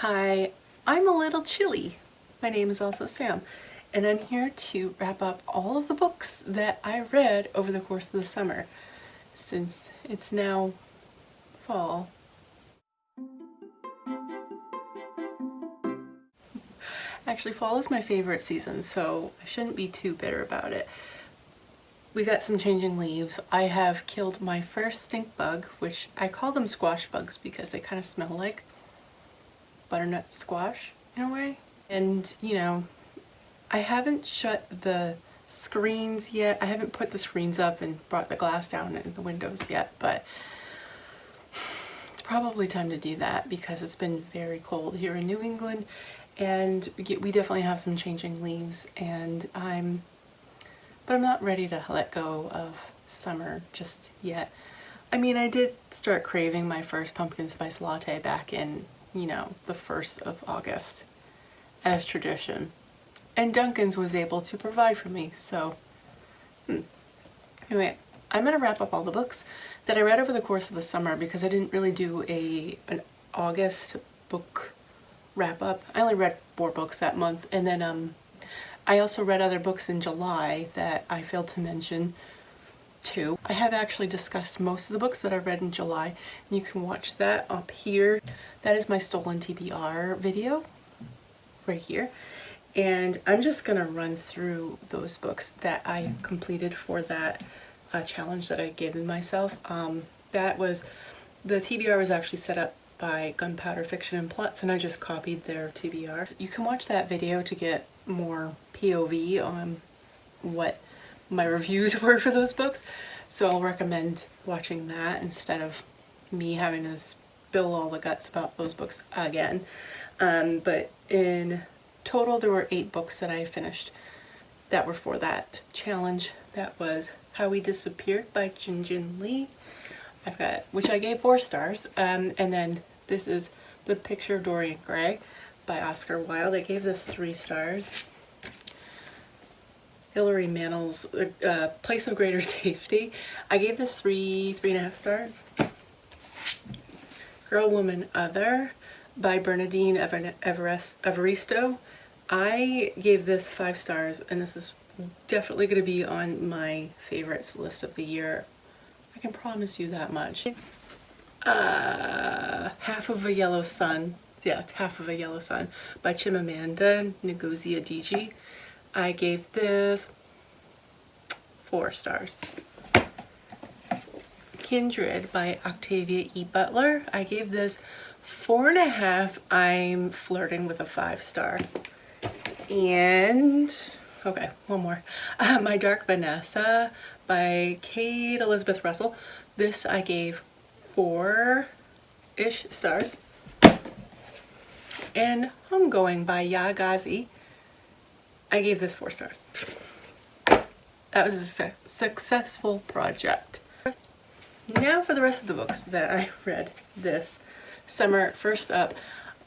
Hi, I'm a little chilly. My name is also Sam, and I'm here to wrap up all of the books that I read over the course of the summer, since it's now fall. Actually, fall is my favorite season, so I shouldn't be too bitter about it. We got some changing leaves. I have killed my first stink bug, which I call them squash bugs because they kind of smell like butternut squash in a way. And, you know, I haven't shut the screens yet. I haven't put the screens up and brought the glass down in the windows yet, but it's probably time to do that because it's been very cold here in New England, and we definitely have some changing leaves, and I'm not ready to let go of summer just yet. I mean, I did start craving my first pumpkin spice latte back in, you know, the 1st of August as tradition. And Dunkin's was able to provide for me, so anyway, I'm gonna wrap up all the books that I read over the course of the summer because I didn't really do an August book wrap up. I only read 4 books that month, and then I also read other books in July that I failed to mention too. I have actually discussed most of the books that I read in July, and you can watch that up here. That is my stolen TBR video right here. And I'm just gonna run through those books that I completed for that challenge that I gave myself. That was, the TBR was actually set up by Gunpowder Fiction and Plots, and I just copied their TBR. You can watch that video to get more POV on what my reviews were for those books. So I'll recommend watching that instead of me having to spill all the guts about those books again. But in total, there were 8 books that I finished that were for that challenge. That was How We Disappeared by Jin Lee, which I gave 4 stars. And then this is The Picture of Dorian Gray by Oscar Wilde. I gave this 3 stars. Hilary Mantel's Place of Greater Safety. I gave this 3.5 stars. Girl, Woman, Other by Bernardine Evaristo. I gave this 5 stars, and this is definitely going to be on my favorites list of the year. I can promise you that much. Half of a Yellow Sun. Yeah, it's Half of a Yellow Sun by Chimamanda Ngozi Adichie. I gave this 4 stars. Kindred by Octavia E. Butler. I gave this 4.5. I'm flirting with a 5-star. And, okay, one more. My Dark Vanessa by Kate Elizabeth Russell. This I gave 4-ish stars. And Homegoing by Ya Ghazi. I gave this 4 stars. That was a successful project. Now for the rest of the books that I read this summer. First up,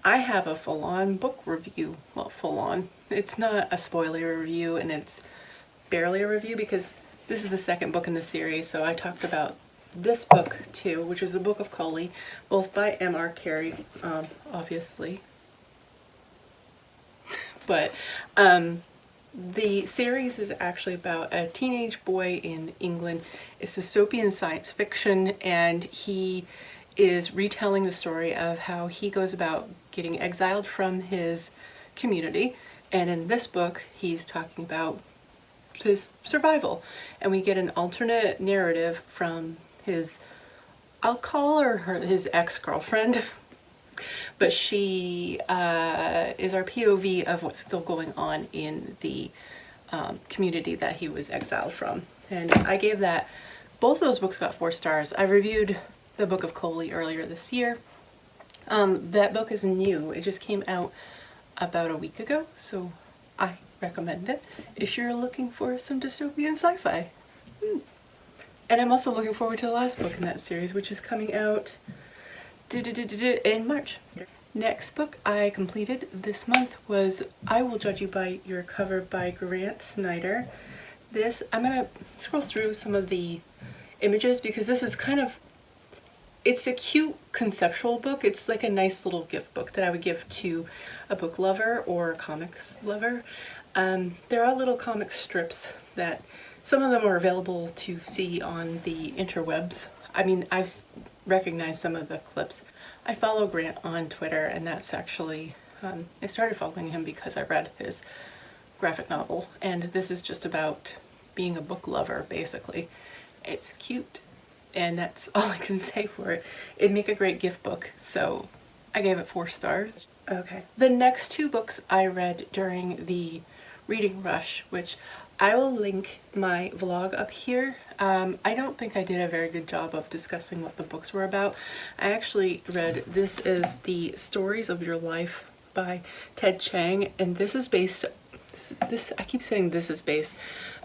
I have a full-on book review. Well, full-on. It's not a spoiler review, and it's barely a review because this is the 2nd book in the series, so I talked about this book too, which is the Book of Koli, both by M.R. Carey, obviously. But the series is actually about a teenage boy in England. It's dystopian science fiction, and he is retelling the story of how he goes about getting exiled from his community. And in this book, he's talking about his survival. And we get an alternate narrative from his, I'll call her his ex-girlfriend, but she is our POV of what's still going on in the community that he was exiled from. And I gave that, both of those books got 4 stars. I reviewed the Book of Koli earlier this year. That book is new. It just came out about a week ago, so I recommend it if you're looking for some dystopian sci-fi. And I'm also looking forward to the last book in that series, which is coming out in March. Next book I completed this month was I Will Judge You by Your Cover by Grant Snyder. This, I'm gonna scroll through some of the images because this is kind of it's a cute conceptual book. It's like a nice little gift book that I would give to a book lover or a comics lover. There are little comic strips that some of them are available to see on the interwebs. I mean, I've recognized some of the clips. I follow Grant on Twitter, and that's actually, I started following him because I read his graphic novel, and this is just about being a book lover, basically. It's cute, and that's all I can say for it. It'd make a great gift book, so I gave it 4 stars. Okay. The next 2 books I read during the reading rush, which I will link my vlog up here. I don't think I did a very good job of discussing what the books were about. I actually read, this is The Stories of Your Life by Ted Chiang, and this is based, I keep saying this is based,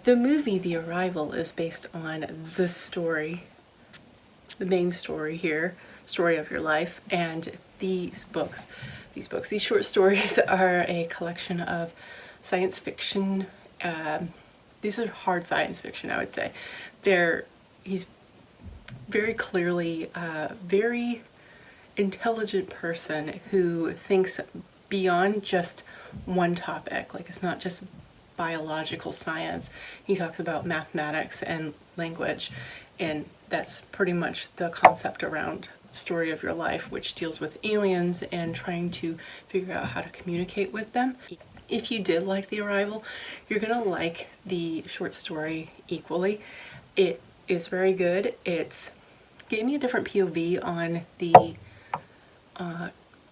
the movie The Arrival is based on the story, the main story here, Story of Your Life, and these short stories are a collection of science fiction. These are hard science fiction, I would say. He's very clearly a very intelligent person who thinks beyond just one topic. Like, it's not just biological science. He talks about mathematics and language, and that's pretty much the concept around Story of Your Life, which deals with aliens and trying to figure out how to communicate with them. If you did like The Arrival, you're gonna like the short story equally. It is very good. It gave me a different POV on the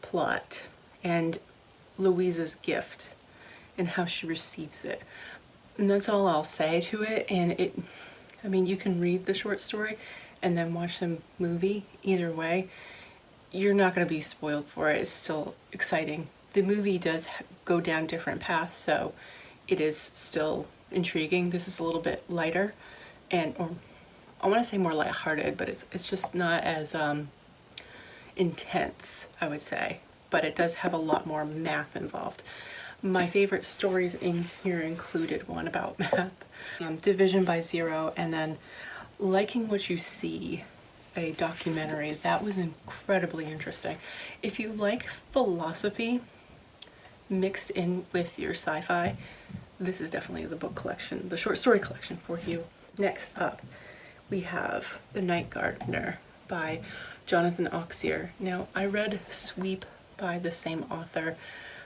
plot and Louise's gift and how she receives it. And that's all I'll say to it. And I mean, you can read the short story and then watch the movie. Either way, you're not gonna be spoiled for it. It's still exciting. The movie does go down different paths, so it is still intriguing. This is a little bit lighter, or I want to say more lighthearted, but it's just not as intense, I would say. But it does have a lot more math involved. My favorite stories in here included one about math, Division by Zero, and then Liking What You See, a documentary. That was incredibly interesting. If you like philosophy mixed in with your sci-fi, this is definitely the book collection, the short story collection for you. Next up, we have The Night Gardener by Jonathan Auxier. Now, I read Sweep by the same author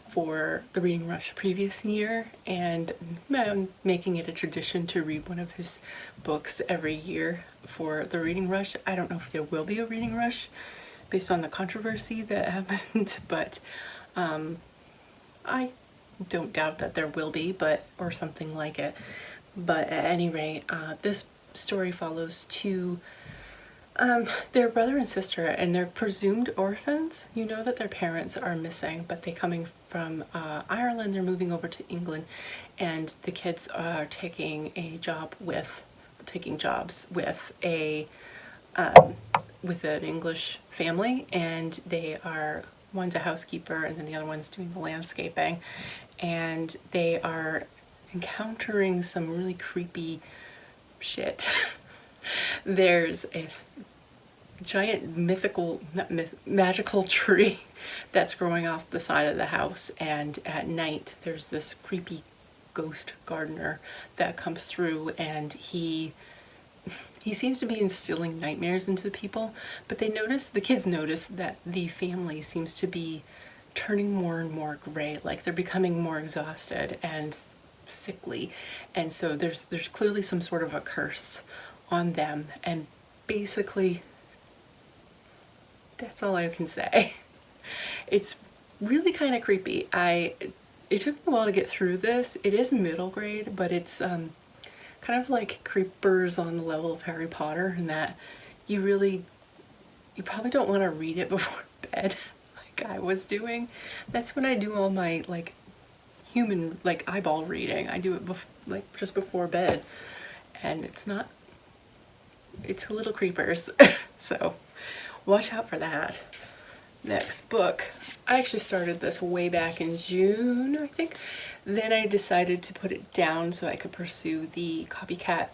for the Reading Rush previous year, and I'm making it a tradition to read one of his books every year for the Reading Rush. I don't know if there will be a Reading Rush based on the controversy that happened, but I don't doubt that there will be, or something like it. But at any rate, this story follows 2, they're brother and sister, and they're presumed orphans. You know that their parents are missing, but they coming from Ireland, they're moving over to England, and the kids are taking jobs with an English family, and one's a housekeeper and then the other one's doing the landscaping, and they are encountering some really creepy shit. There's a giant magical tree that's growing off the side of the house, and at night there's this creepy ghost gardener that comes through, and he seems to be instilling nightmares into people, but the kids notice that the family seems to be turning more and more gray, like they're becoming more exhausted and sickly, and so there's clearly some sort of a curse on them, and basically that's all I can say. It's really kind of creepy. It took me a while to get through this. It is middle grade, but it's kind of like creepers on the level of Harry Potter, in that you probably don't want to read it before bed like I was doing. That's when I do all my human eyeball reading. I do it just before bed, and it's a little creepers. So watch out for that. Next book, I actually started this way back in June, I think. Then I decided to put it down so I could pursue the copycat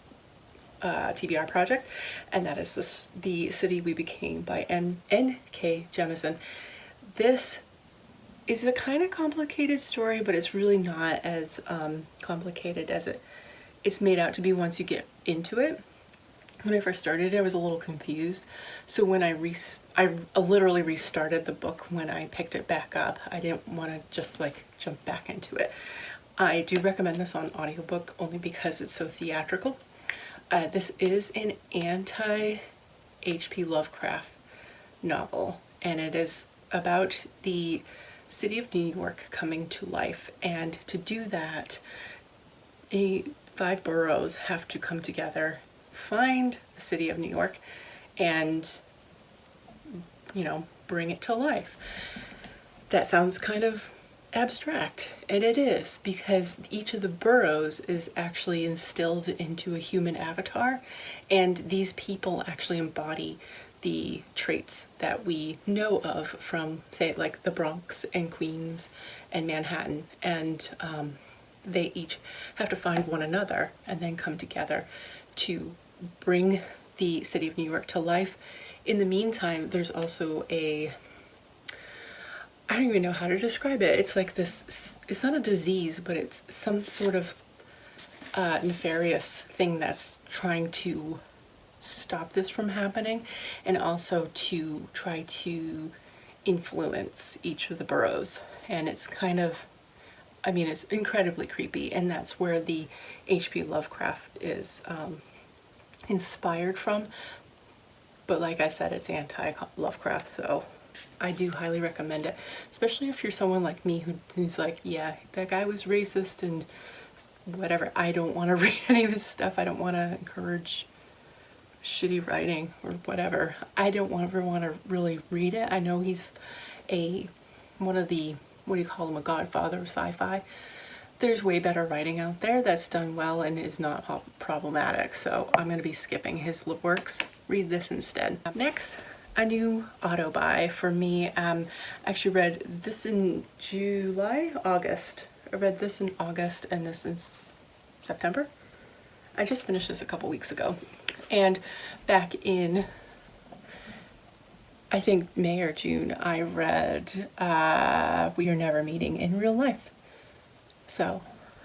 TBR project, and that is The City We Became by N.K. Jemisin. This is a kind of complicated story, but it's really not as complicated as it's made out to be once you get into it. When I first started, I was a little confused. So when I literally restarted the book when I picked it back up. I didn't want to just like jump back into it. I do recommend this on audiobook only because it's so theatrical. This is an anti-H.P. Lovecraft novel, and it is about the city of New York coming to life. And to do that, 5 boroughs have to come together, find the city of New York, and, you know, bring it to life. That sounds kind of abstract, and it is, because each of the boroughs is actually instilled into a human avatar, and these people actually embody the traits that we know of from, say, like the Bronx and Queens and Manhattan, and they each have to find one another and then come together to bring the city of New York to life. In the meantime, there's also I don't even know how to describe it. It's like this, it's not a disease, but it's some sort of nefarious thing that's trying to stop this from happening, and also to try to influence each of the boroughs. And it's kind of, I mean, it's incredibly creepy, and that's where the H.P. Lovecraft is inspired from. But like I said, it's anti-Lovecraft, so I do highly recommend it, especially if you're someone like me who's like, yeah, that guy was racist and whatever. I don't want to read any of his stuff. I don't want to encourage shitty writing or whatever. I don't ever want to really read it. I know he's one of the, what do you call him, a godfather of sci-fi. There's way better writing out there that's done well and is not problematic, so I'm going to be skipping his works. Read this instead. Up next, a new auto buy for me. I actually read this in August. I read this in August and this in September. I just finished this a couple weeks ago. And back in, I think, May or June, I read We Are Never Meeting in Real Life. So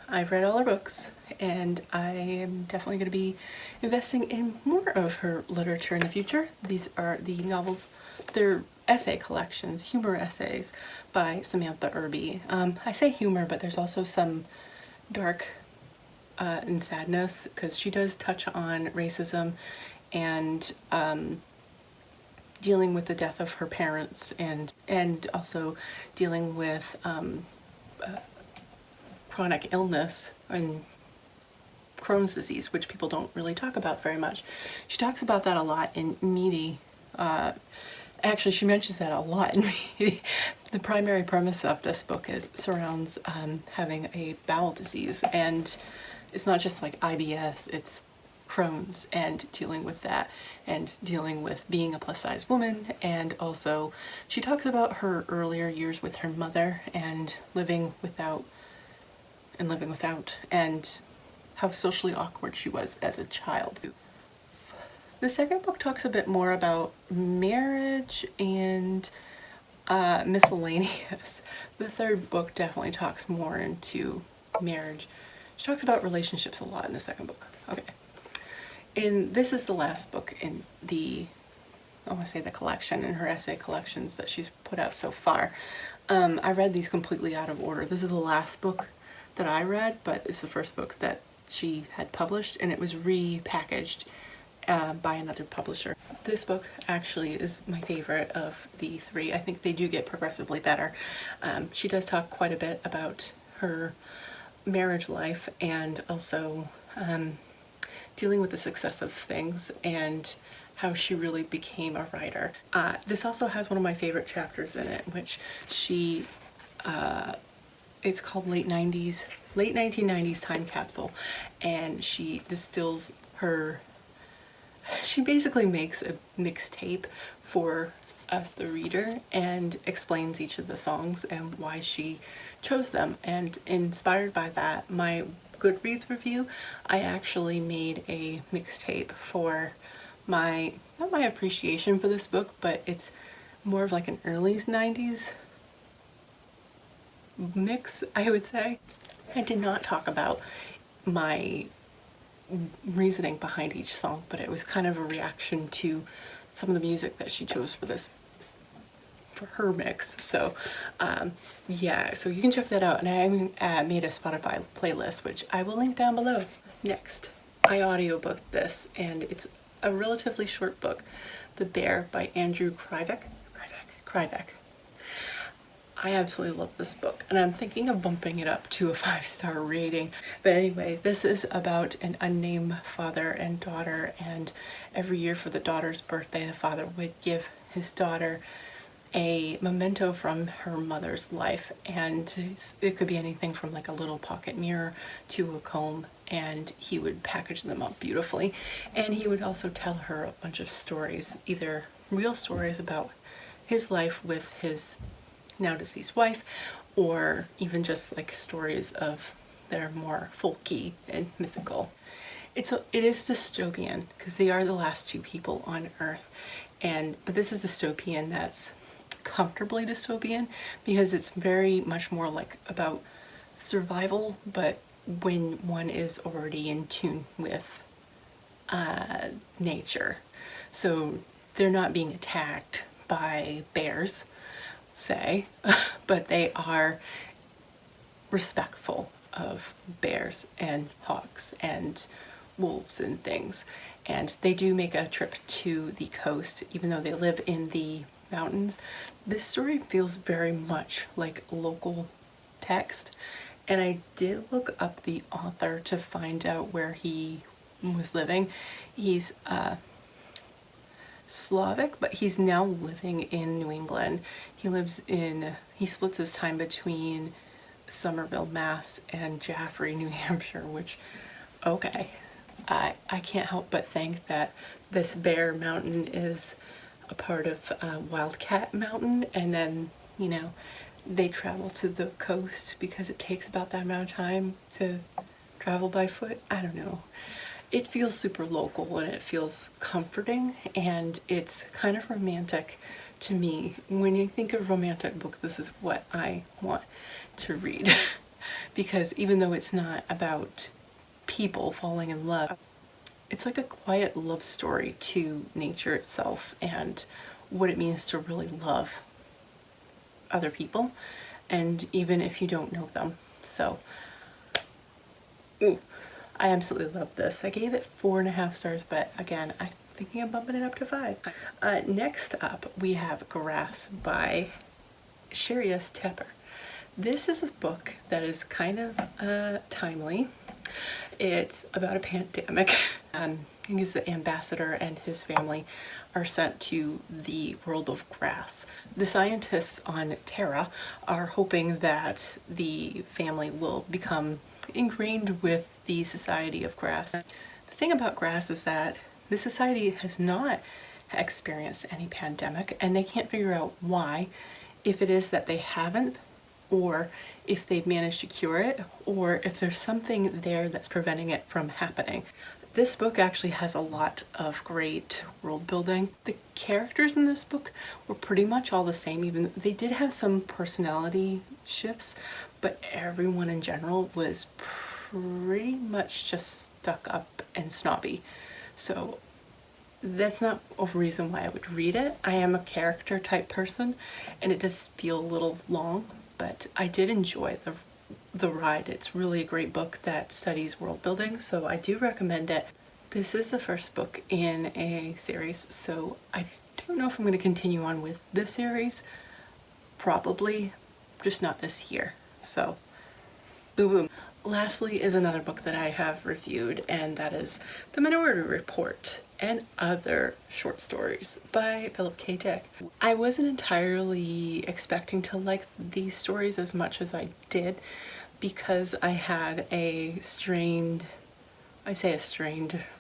I've read all her books, and I am definitely going to be investing in more of her literature in the future. These are the novels, they're essay collections, humor essays by Samantha Irby. I say humor, but there's also some dark and sadness, because she does touch on racism and dealing with the death of her parents, and also dealing with chronic illness and Crohn's disease, which people don't really talk about very much. She talks about that a lot in Meaty. Actually, she mentions that a lot in Meaty. The primary premise of this book surrounds having a bowel disease, and it's not just like IBS, it's Crohn's, and dealing with that, and dealing with being a plus-size woman. And also she talks about her earlier years with her mother and living without, and how socially awkward she was as a child. The second book talks a bit more about marriage and miscellaneous. The third book definitely talks more into marriage. She talks about relationships a lot in the second book. Okay. And this is the last book in the, I want to say the collection, in her essay collections that she's put out so far. I read these completely out of order. This is the last book that I read, but it's the first book that she had published, and it was repackaged by another publisher. This book actually is my favorite of the 3. I think they do get progressively better. She does talk quite a bit about her marriage life, and also dealing with the success of things, and how she really became a writer. This also has one of my favorite chapters in it, which she it's called Late 1990s Time Capsule, and she distills she basically makes a mixtape for us, the reader, and explains each of the songs and why she chose them. And inspired by that, my Goodreads review, I actually made a mixtape for my, not my appreciation for this book, but it's more of like an early 90s mix, I would say. I did not talk about my reasoning behind each song, but it was kind of a reaction to some of the music that she chose for this, for her mix. So yeah, so you can check that out, and I made a Spotify playlist, which I will link down below. Next, I audiobooked this, and it's a relatively short book, The Bear by Andrew Krivak. I absolutely love this book, and I'm thinking of bumping it up to a 5-star rating. But anyway, this is about an unnamed father and daughter, and every year for the daughter's birthday, the father would give his daughter a memento from her mother's life, and it could be anything from like a little pocket mirror to a comb, and he would package them up beautifully. And he would also tell her a bunch of stories, either real stories about his life with his now deceased wife, or even just like stories of their more folky and mythical. It is dystopian because they are the last two people on Earth, but this is dystopian that's comfortably dystopian, because it's very much more like about survival, but when one is already in tune with nature. So they're not being attacked by bears, say, but they are respectful of bears and hawks and wolves and things. And they do make a trip to the coast, even though they live in the mountains. This story feels very much like local text, and I did look up the author to find out where he was living. He's Slavic, but he's now living in New England. He splits his time between Somerville, Mass, and Jaffrey, New Hampshire, which, okay, I can't help but think that this Bear Mountain is a part of Wildcat Mountain, and then, you know, they travel to the coast because it takes about that amount of time to travel by foot. I don't know. It feels super local, and it feels comforting, and it's kind of romantic to me. When you think of romantic book, this is what I want to read. Because even though it's not about people falling in love, it's like a quiet love story to nature itself and what it means to really love other people, and even if you don't know them. So, ooh, I absolutely love this. I gave it 4.5 stars, but again, I'm thinking of bumping it up to 5. Next up, we have Grass by Sherry S. Tepper. This is a book that is kind of timely. It's about a pandemic. I think it's the ambassador and his family are sent to the world of grass. The scientists on Terra are hoping that the family will become ingrained with the society of grass. The thing about grass is that the society has not experienced any pandemic, and they can't figure out why, if it is that they haven't, or if they've managed to cure it, or if there's something there that's preventing it from happening. This book actually has a lot of great world building. The characters in this book were pretty much all the same, even they did have some personality shifts, but everyone in general was pretty much just stuck up and snobby. So that's not a reason why I would read it. I am a character type person, and it does feel a little long, but I did enjoy the ride. It's really a great book that studies world building, so I do recommend it. This is the first book in a series, so I don't know if I'm going to continue on with this series. Probably, just not this year. So, boom boom. Lastly is another book that I have reviewed, and that is The Minority Report and Other Short Stories by Philip K. Dick. I wasn't entirely expecting to like these stories as much as I did, because I had a strained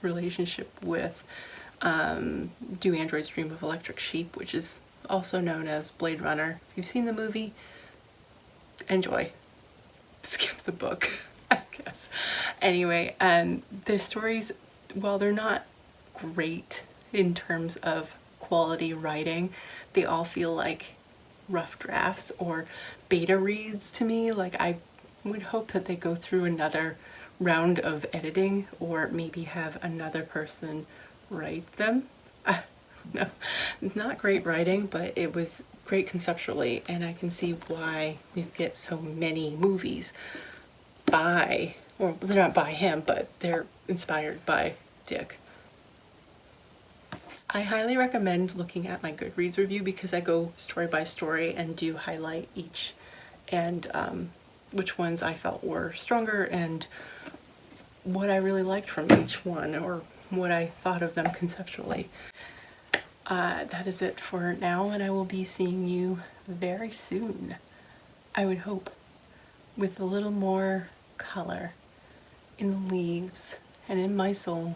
relationship with Do Androids Dream of Electric Sheep, which is also known as Blade Runner. If you've seen the movie, enjoy. Skip the book, I guess. yes. Anyway, the stories, while they're not great in terms of quality writing, they all feel like rough drafts or beta reads to me. Like, I would hope that they go through another round of editing or maybe have another person write them. No, not great writing, but it was great conceptually, and I can see why we get so many movies by, or they're not by him, but they're inspired by Dick. I highly recommend looking at my Goodreads review because I go story by story and do highlight each and which ones I felt were stronger and what I really liked from each one or what I thought of them conceptually. That is it for now, and I will be seeing you very soon, I would hope, with a little more color in the leaves and in my soul,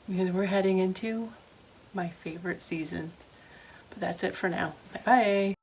because we're heading into my favorite season. But that's it for now. Bye bye.